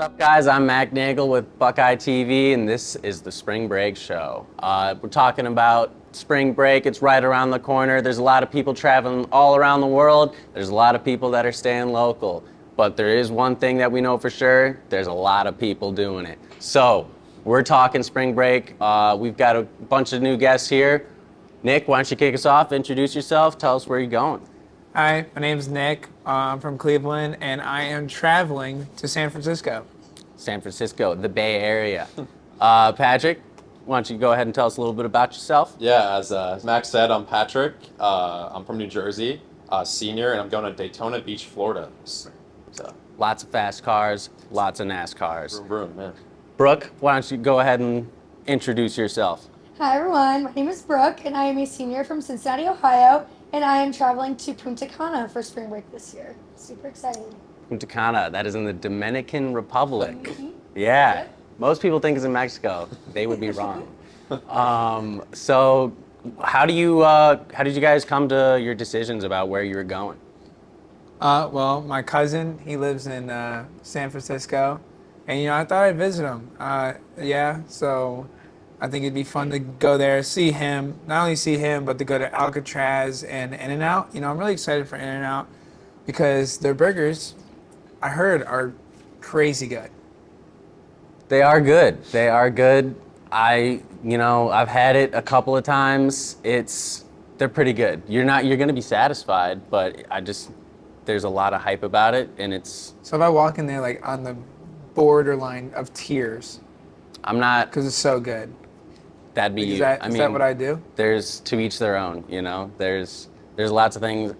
up, guys? I'm Mac Nagel with BuckeyeTV, and this is the Spring Break Show. We're talking about spring break. It's right around the corner. There's a lot of people traveling all around the world. There's a lot of people that are staying local. But there is one thing that we know for sure. There's a lot of people doing it. So we're talking spring break. We've got a bunch of new guests here. Nick, why don't you kick us off? Introduce yourself. Tell us where you're going. Hi, my name's Nick. I'm from Cleveland, and I am traveling to San Francisco. San Francisco, the Bay Area. Patrick, why don't you go ahead and tell us a little bit about yourself? Yeah, as Max said, I'm Patrick. I'm from New Jersey, senior, and I'm going to Daytona Beach, Florida. So, Lots of fast cars, lots of NASCARs. vroom, yeah. Brooke, why don't you go ahead and introduce yourself? Hi everyone, my name is Brooke and I am a senior from Cincinnati, Ohio, and I am traveling to Punta Cana for spring break this year. Super excited. Punta Cana, that is in the Dominican Republic. Mm-hmm. Yeah, Yep. most people think it's in Mexico. They would be wrong. So how did you guys come to your decisions about where you were going? Well, my cousin, he lives in San Francisco, and I thought I'd visit him. So I think it'd be fun to go there, see him, not only see him, but to go to Alcatraz and In-N-Out. I'm really excited for In-N-Out because their burgers, I heard, are crazy good. They are good. They are good. I've had it a couple of times. They're pretty good. You're gonna be satisfied, but there's a lot of hype about it, and it's. So if I walk in there like on the borderline of tears, I'm not. because it's so good. That'd be Is you. that what I do? There's to each their own. There's lots of things.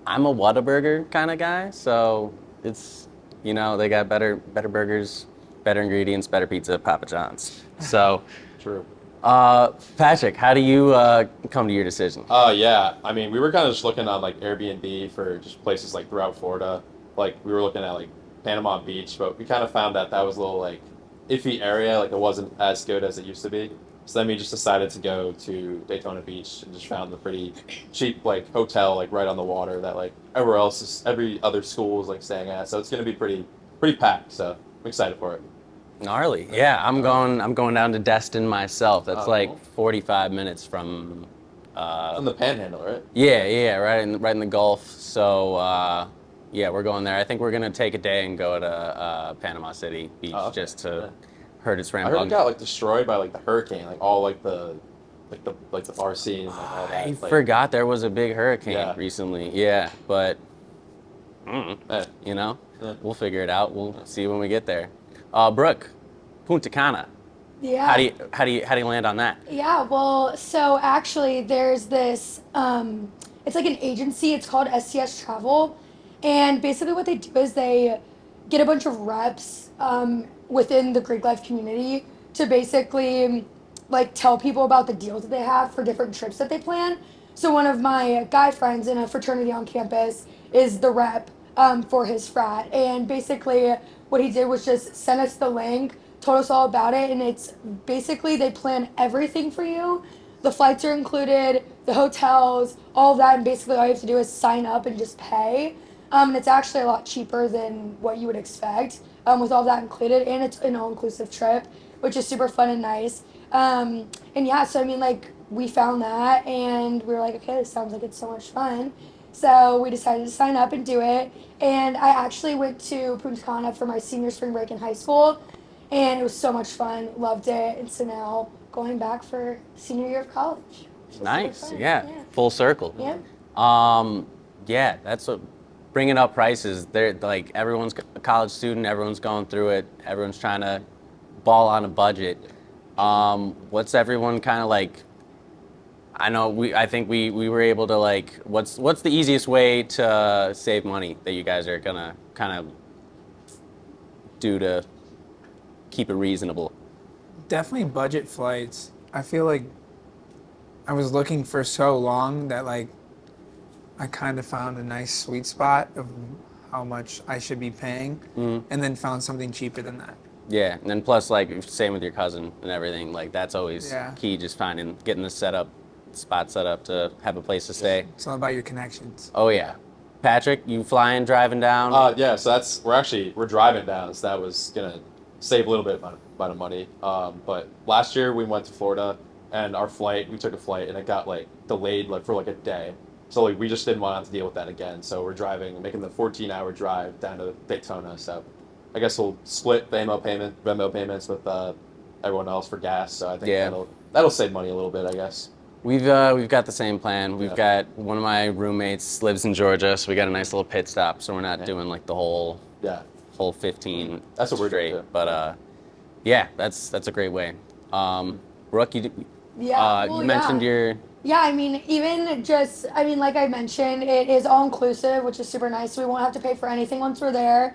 I'm a Whataburger kind of guy, so it's they got better burgers, better ingredients, better pizza, Papa John's. So. True. Patrick, how do you come to your decision? Yeah, I mean, we were kind of just looking on like Airbnb for just places like throughout Florida. Like we were looking at like Panama Beach, but we kind of found that was a little like iffy area. Like it wasn't as good as it used to be. So then we just decided to go to Daytona Beach and just found the pretty cheap like hotel like right on the water that like every other school is like staying at. So it's gonna be pretty packed. So I'm excited for it. Gnarly. Yeah, I'm going down to Destin myself. That's like cool. 45 minutes from. On the Panhandle, right? Yeah, right in the Gulf. So yeah, we're going there. I think we're gonna take a day and go to Panama City Beach just to heard it's I heard it rambunctious. got like destroyed by like the hurricane, like all like the bar scene and like, all that. I like, forgot there was a big hurricane Yeah. recently. Yeah, but eh. Yeah. we'll figure it out. We'll see when we get there. Brooke, Punta Cana. Yeah. How do you land on that? Yeah, well, so actually there's this, it's like an agency, it's called STS Travel, and basically what they do is they get a bunch of reps within the Greek life community to basically like tell people about the deals that they have for different trips that they plan. So one of my guy friends in a fraternity on campus is the rep for his frat, and basically what he did was just send us the link, told us all about it, and it's basically they plan everything for you. The flights are included, the hotels, all of that, and basically all you have to do is sign up and just pay. And it's actually a lot cheaper than what you would expect with all that included, and it's an all-inclusive trip, which is super fun and nice. And yeah, so I mean, like, we found that, and we were like, okay, this sounds like it's so much fun. So we decided to sign up and do it. And I actually went to Punta Cana for my senior spring break in high school, and it was so much fun. Loved it. And so now going back for senior year of college. which is Nice. super fun. Yeah. Full circle. Yeah. Yeah, that's what bringing up prices. They're like everyone's a college student, everyone's going through it, everyone's trying to ball on a budget. What's everyone kind of like? I think we were able to like. What's the easiest way to save money that you guys are gonna kind of do to keep it reasonable? Definitely budget flights. I feel like I was looking for so long that like I kind of found a nice sweet spot of how much I should be paying, and then found something cheaper than that. Yeah, and then plus like same with your cousin and everything. Like that's always Yeah. key. Just getting the spot set up to have a place to stay. It's all about your connections. Oh yeah, Patrick, you flying, driving down? Yeah, so we're driving down. So that was gonna save a little bit amount of money. But last year we went to Florida, and we took a flight, and it got like delayed like for like a day. So like we just didn't want to have to deal with that again. So we're making the 14-hour drive down to Daytona. So I guess we'll split Venmo payments with everyone else for gas. So I think that'll save money a little bit, I guess. We've got the same plan. We've got one of my roommates lives in Georgia, so we got a nice little pit stop. So we're not doing like the whole 15. That's what we're straight. doing. But yeah, that's a great way. Brooke, you mentioned your. Yeah, I mean, like I mentioned, it is all inclusive, which is super nice. We won't have to pay for anything once we're there,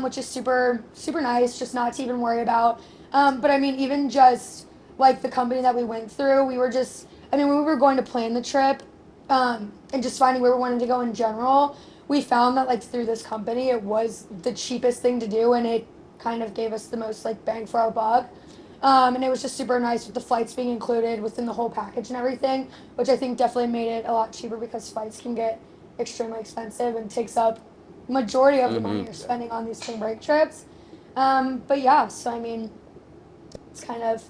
which is super, super nice, just not to even worry about. But I mean, even just like the company that we went through, when we were going to plan the trip, and just finding where we wanted to go in general, we found that like through this company, it was the cheapest thing to do, and it kind of gave us the most like bang for our buck. And it was just super nice with the flights being included within the whole package and everything, which I think definitely made it a lot cheaper because flights can get extremely expensive and takes up majority of the money you're spending on these spring break trips. But yeah, so I mean, it's kind of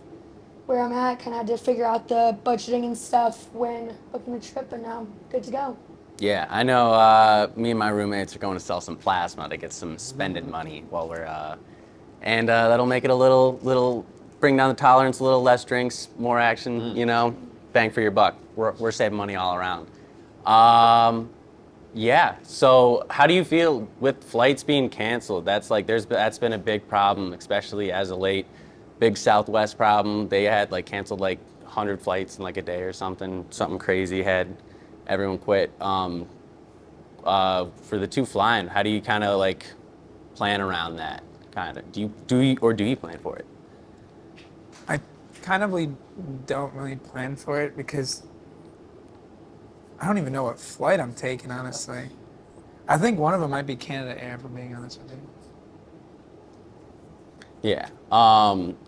where I'm at. Kind of had to figure out the budgeting and stuff when booking the trip, and now I'm good to go. Yeah, I know. Me and my roommates are going to sell some plasma to get some spending money while we're, and that'll make it a little bring down the tolerance, a little less drinks, more action. You know, bang for your buck. We're saving money all around. Yeah. So how do you feel with flights being canceled? That's been a big problem, especially as of late. Big Southwest problem. They had like canceled like 100 flights in like a day or something crazy. Had everyone quit. For the two flying, how do you kind of like plan around that? Kind of do you plan for it? I kind of don't really plan for it because I don't even know what flight I'm taking, honestly. I think one of them might be Canada Air, if I'm being honest with you. Yeah,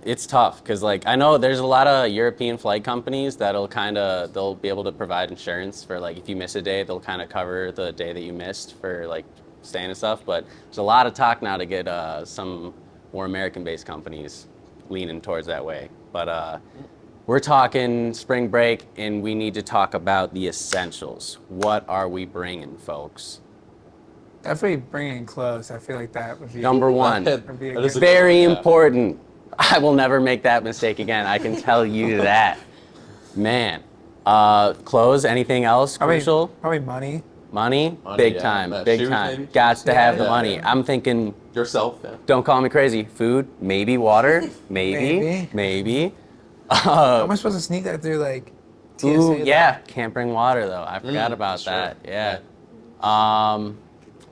it's tough because like I know there's a lot of European flight companies they'll be able to provide insurance for like if you miss a day, they'll kind of cover the day that you missed for like staying and stuff. But there's a lot of talk now to get some more American-based companies leaning towards that way. But we're talking spring break, and we need to talk about the essentials. What are we bringing, folks? Definitely bringing clothes. I feel like that would be Number one, would be a good- very important. I will never make that mistake again. I can tell you that. Man, clothes. Anything else crucial? Probably money. Money, Money, big yeah. time, Yeah, big shoes, time. maybe? Got to have the Yeah, money. yeah. I'm thinking. Yourself, yeah. Don't call me crazy. Food, maybe water, maybe. How am I supposed to sneak that through like TSA? Ooh, yeah. Can't bring water though. I forgot about that's that. true. Yeah.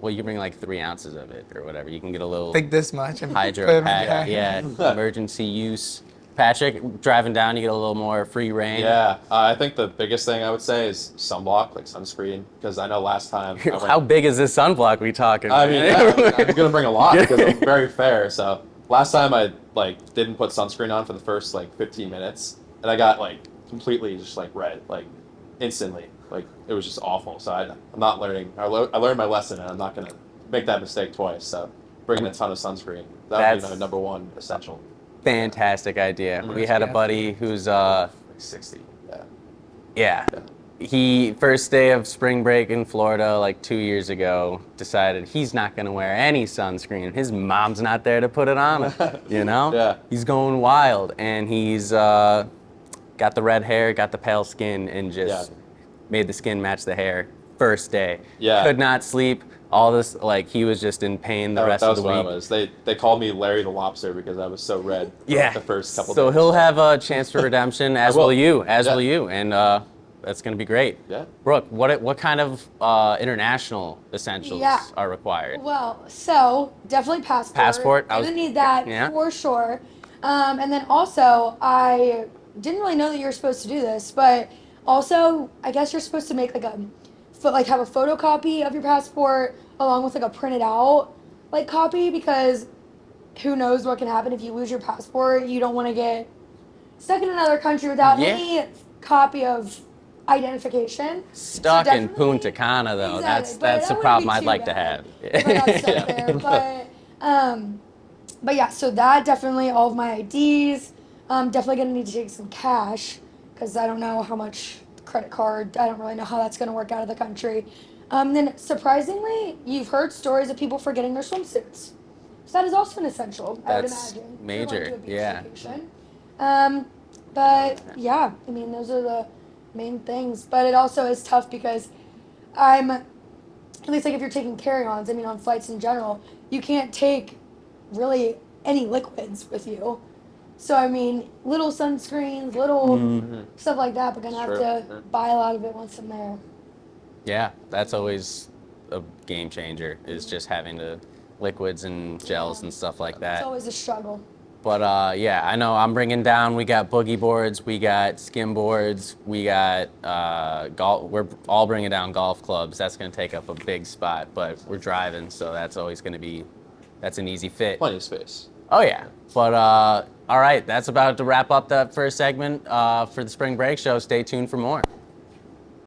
Well, you can bring like 3 ounces of it or whatever. You can get a little Like this much. And hydro put it in my pack. bag. Yeah. Emergency use. Patrick, driving down, you get a little more free reign. Yeah, I think the biggest thing I would say is sunblock, like sunscreen, because I know last time. How big is this sunblock we talking? I mean, I'm gonna bring a lot because I'm very fair. So last time I like didn't put sunscreen on for the first like 15 minutes, and I got like completely just like red, like instantly. Like it was just awful. So I'm not learning. I learned my lesson, and I'm not gonna make that mistake twice. So bringing a ton of sunscreen. That would be my number one essential. Fantastic idea. We had a buddy who's Like 60. Yeah. yeah. He first day of spring break in Florida like 2 years ago decided he's not going to wear any sunscreen. His mom's not there to put it on him, you know? Yeah. He's going wild, and he's got the red hair, got the pale skin, and just made the skin match the hair first day. Yeah. Could not sleep. All this, like, he was just in pain the rest of the week. That was what I was. They called me Larry the Lobster because I was so red. Yeah. The first couple So days. he'll have a chance for redemption, as will. will you, Yeah. will you, and that's going to be great. Yeah. Brooke, what kind of international essentials are required? Well, so definitely passport. Passport, Gonna need that for sure. And then also, I didn't really know that you were supposed to do this, but also, I guess you're supposed to make have a photocopy of your passport along with like a printed out like copy, because who knows what can happen if you lose your passport. You don't want to get stuck in another country without any copy of identification. Stuck So in Punta Cana, though. Exactly, That's but a that problem wouldn't I'd be like too to bad have. if I got stuck there. But But yeah, so that definitely all of my IDs. Definitely gonna need to take some cash because I don't know how much credit card. I don't really know how that's gonna work out of the country. Then surprisingly, you've heard stories of people forgetting their swimsuits. So that is also an essential, I would That's imagine. If you're going major, to a beach yeah. vacation. But yeah, I mean those are the main things. But it also is tough because I'm at least like if you're taking carry-ons, I mean on flights in general, you can't take really any liquids with you. So I mean, little sunscreens, little stuff like that, but gonna have Sure. to Yeah. buy a lot of it once I'm there. Yeah, that's always a game changer, is just having the liquids and gels and stuff like It's that. always a struggle. But yeah, I know I'm bringing down, we got boogie boards, we got skim boards, we got golf. We're all bringing down golf clubs. That's going to take up a big spot, but we're driving, so that's always going to be, that's an easy fit. Plenty of space. Oh, yeah. But all right, that's about to wrap up that first segment for the Spring Break Show. Stay tuned for more.